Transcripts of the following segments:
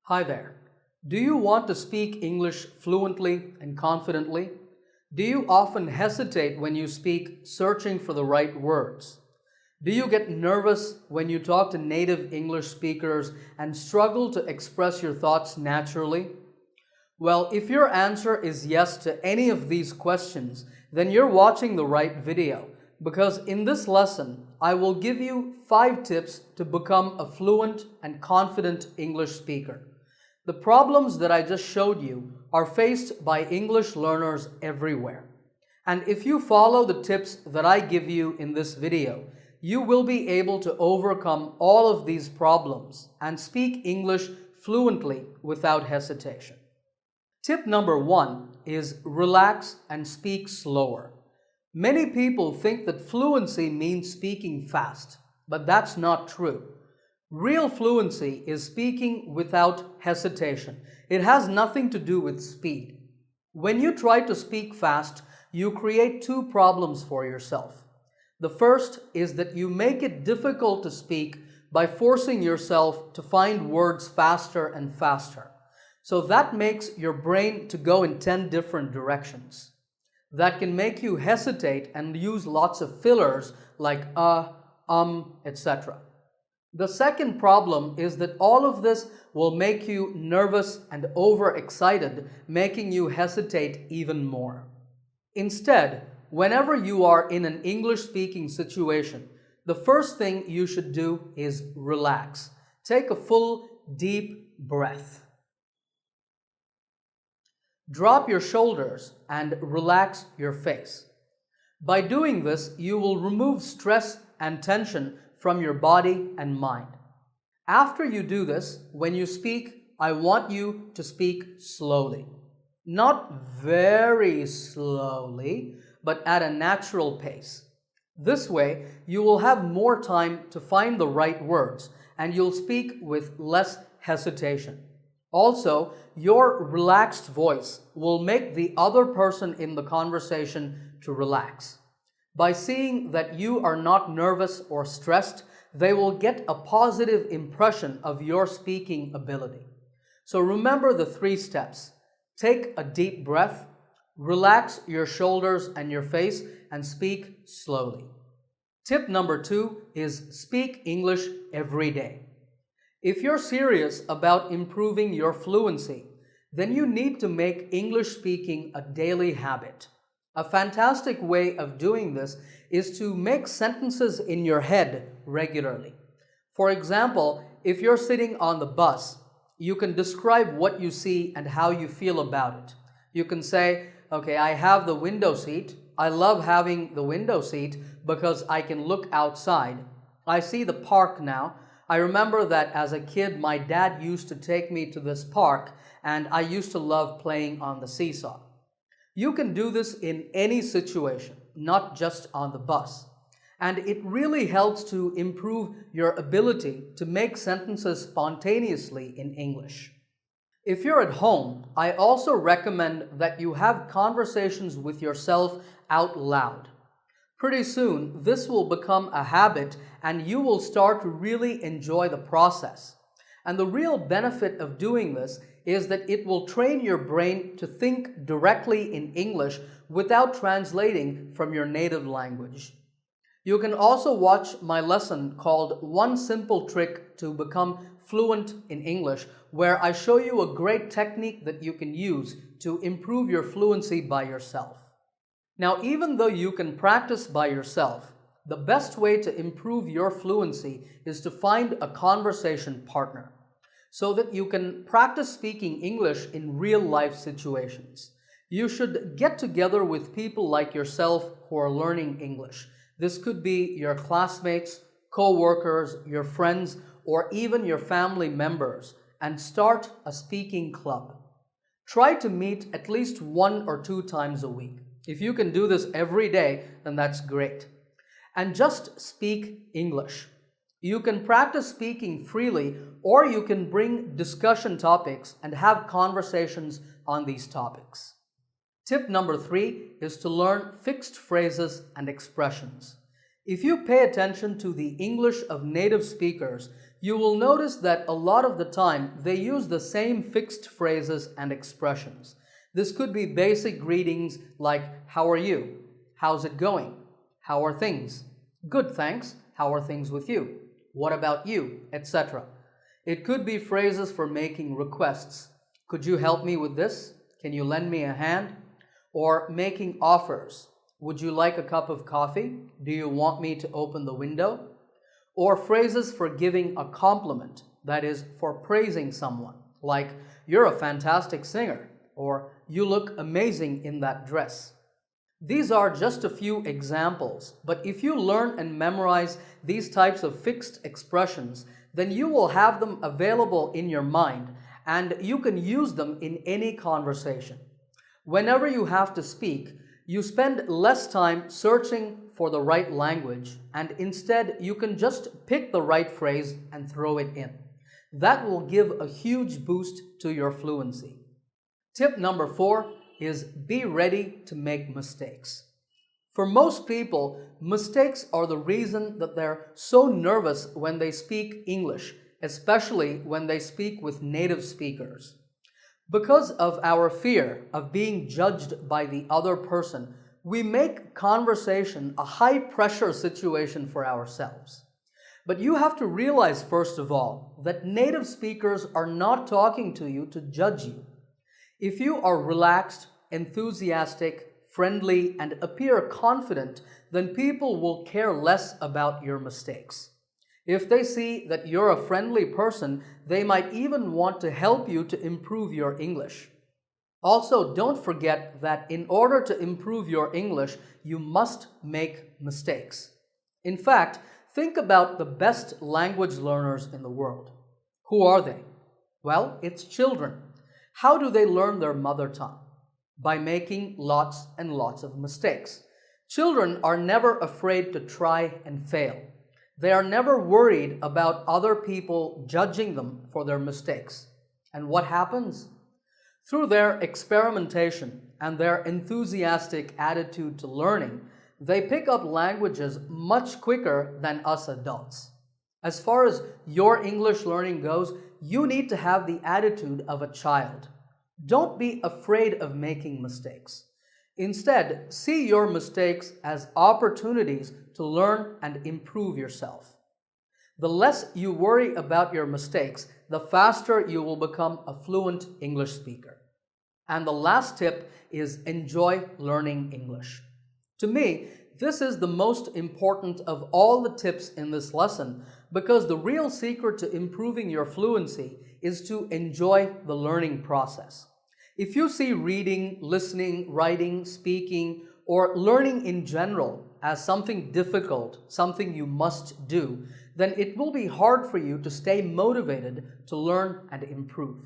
Hi there. Do you want to speak English fluently and confidently? Do you often hesitate when you speak, searching for the right words? Do you get nervous when you talk to native English speakers and struggle to express your thoughts naturally? Well, if your answer is yes to any of these questions, then you're watching the right video because in this lesson, I will give you 5 tips to become a fluent and confident English speaker. The problems that I just showed you are faced by English learners everywhere. And if you follow the tips that I give you in this video, you will be able to overcome all of these problems and speak English fluently without hesitation. Tip number 1 is relax and speak slower. Many people think that fluency means speaking fast, but that's not true. Real fluency is speaking without hesitation. It has nothing to do with speed. When you try to speak fast, you create 2 problems for yourself. The first is that you make it difficult to speak by forcing yourself to find words faster and faster. So that makes your brain to go in 10 different directions. That can make you hesitate and use lots of fillers like etc. The second problem is that all of this will make you nervous and overexcited, making you hesitate even more. Instead, whenever you are in an English-speaking situation, the first thing you should do is relax. Take a full, deep breath. Drop your shoulders and relax your face. By doing this, you will remove stress and tension from your body and mind. After you do this, when you speak, I want you to speak slowly. Not very slowly, but at a natural pace. This way, you will have more time to find the right words and you'll speak with less hesitation. Also, your relaxed voice will make the other person in the conversation to relax. By seeing that you are not nervous or stressed, they will get a positive impression of your speaking ability. So remember the 3 steps. Take a deep breath, relax your shoulders and your face, and speak slowly. Tip number 2 is speak English every day. If you're serious about improving your fluency, then you need to make English speaking a daily habit. A fantastic way of doing this is to make sentences in your head regularly. For example, if you're sitting on the bus, you can describe what you see and how you feel about it. You can say, okay, I have the window seat. I love having the window seat because I can look outside. I see the park now. I remember that as a kid, my dad used to take me to this park and I used to love playing on the seesaw. You can do this in any situation, not just on the bus. And it really helps to improve your ability to make sentences spontaneously in English. If you're at home, I also recommend that you have conversations with yourself out loud. Pretty soon, this will become a habit and you will start to really enjoy the process. And the real benefit of doing this is that it will train your brain to think directly in English without translating from your native language. You can also watch my lesson called One Simple Trick to Become Fluent in English, where I show you a great technique that you can use to improve your fluency by yourself. Now, even though you can practice by yourself, the best way to improve your fluency is to find a conversation partner so that you can practice speaking English in real-life situations. You should get together with people like yourself who are learning English. This could be your classmates, co-workers, your friends, or even your family members, and start a speaking club. Try to meet at least 1 or 2 times a week. If you can do this every day, then that's great. And just speak English. You can practice speaking freely, or you can bring discussion topics and have conversations on these topics. Tip number 3 is to learn fixed phrases and expressions. If you pay attention to the English of native speakers, you will notice that a lot of the time they use the same fixed phrases and expressions. This could be basic greetings like, "How are you?" "How's it going?" "How are things?" "Good, thanks." "How are things with you?" "What about you?" etc. It could be phrases for making requests. "Could you help me with this?" "Can you lend me a hand?" Or making offers. "Would you like a cup of coffee?" "Do you want me to open the window?" Or phrases for giving a compliment, that is, for praising someone, like, "You're a fantastic singer," or "You look amazing in that dress." These are just a few examples, but if you learn and memorize these types of fixed expressions, then you will have them available in your mind and you can use them in any conversation. Whenever you have to speak, you spend less time searching for the right language, and instead you can just pick the right phrase and throw it in. That will give a huge boost to your fluency. Tip number 4 is be ready to make mistakes. For most people, mistakes are the reason that they're so nervous when they speak English, especially when they speak with native speakers. Because of our fear of being judged by the other person, we make conversation a high-pressure situation for ourselves. But you have to realize, first of all, that native speakers are not talking to you to judge you. If you are relaxed, enthusiastic, friendly, and appear confident, then people will care less about your mistakes. If they see that you're a friendly person, they might even want to help you to improve your English. Also, don't forget that in order to improve your English, you must make mistakes. In fact, think about the best language learners in the world. Who are they? Well, it's children. How do they learn their mother tongue? By making lots and lots of mistakes. Children are never afraid to try and fail. They are never worried about other people judging them for their mistakes. And what happens? Through their experimentation and their enthusiastic attitude to learning, they pick up languages much quicker than us adults. As far as your English learning goes, you need to have the attitude of a child. Don't be afraid of making mistakes. Instead, see your mistakes as opportunities to learn and improve yourself. The less you worry about your mistakes, the faster you will become a fluent English speaker. And the last tip is enjoy learning English. To me, this is the most important of all the tips in this lesson because the real secret to improving your fluency is to enjoy the learning process. If you see reading, listening, writing, speaking, or learning in general as something difficult, something you must do, then it will be hard for you to stay motivated to learn and improve.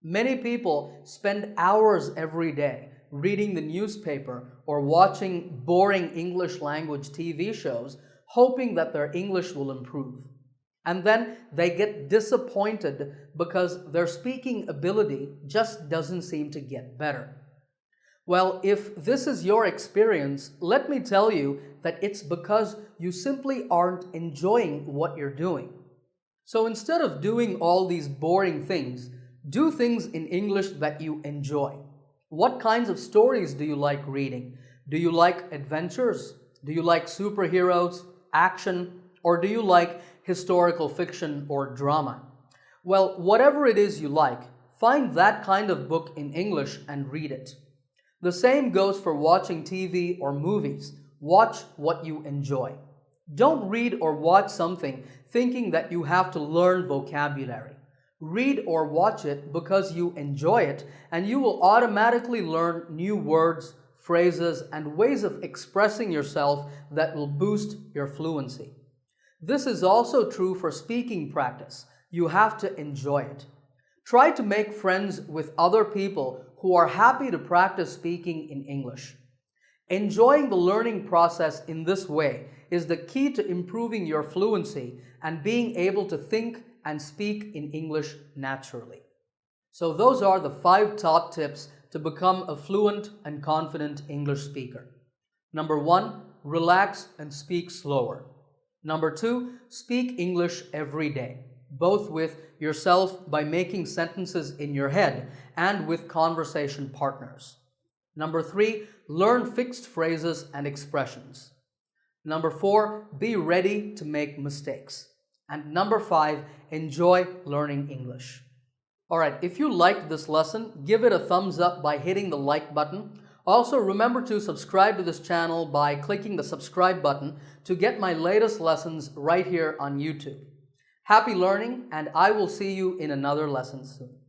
Many people spend hours every day reading the newspaper or watching boring English language TV shows, hoping that their English will improve. And then they get disappointed because their speaking ability just doesn't seem to get better. Well, if this is your experience, let me tell you that it's because you simply aren't enjoying what you're doing. So instead of doing all these boring things, do things in English that you enjoy. What kinds of stories do you like reading? Do you like adventures? Do you like superheroes, action, or do you like historical fiction or drama? Well, whatever it is you like, find that kind of book in English and read it. The same goes for watching TV or movies. Watch what you enjoy. Don't read or watch something thinking that you have to learn vocabulary. Read or watch it because you enjoy it, and you will automatically learn new words, phrases, and ways of expressing yourself that will boost your fluency. This is also true for speaking practice. You have to enjoy it. Try to make friends with other people who are happy to practice speaking in English. Enjoying the learning process in this way is the key to improving your fluency and being able to think and speak in English naturally. So those are the 5 top tips to become a fluent and confident English speaker. Number 1, relax and speak slower. Number 2, speak English every day. both with yourself by making sentences in your head and with conversation partners. Number 3, learn fixed phrases and expressions. Number 4, be ready to make mistakes. And number 5, enjoy learning English. Alright, if you liked this lesson, give it a thumbs up by hitting the like button. Also, remember to subscribe to this channel by clicking the subscribe button to get my latest lessons right here on YouTube. Happy learning, and I will see you in another lesson soon.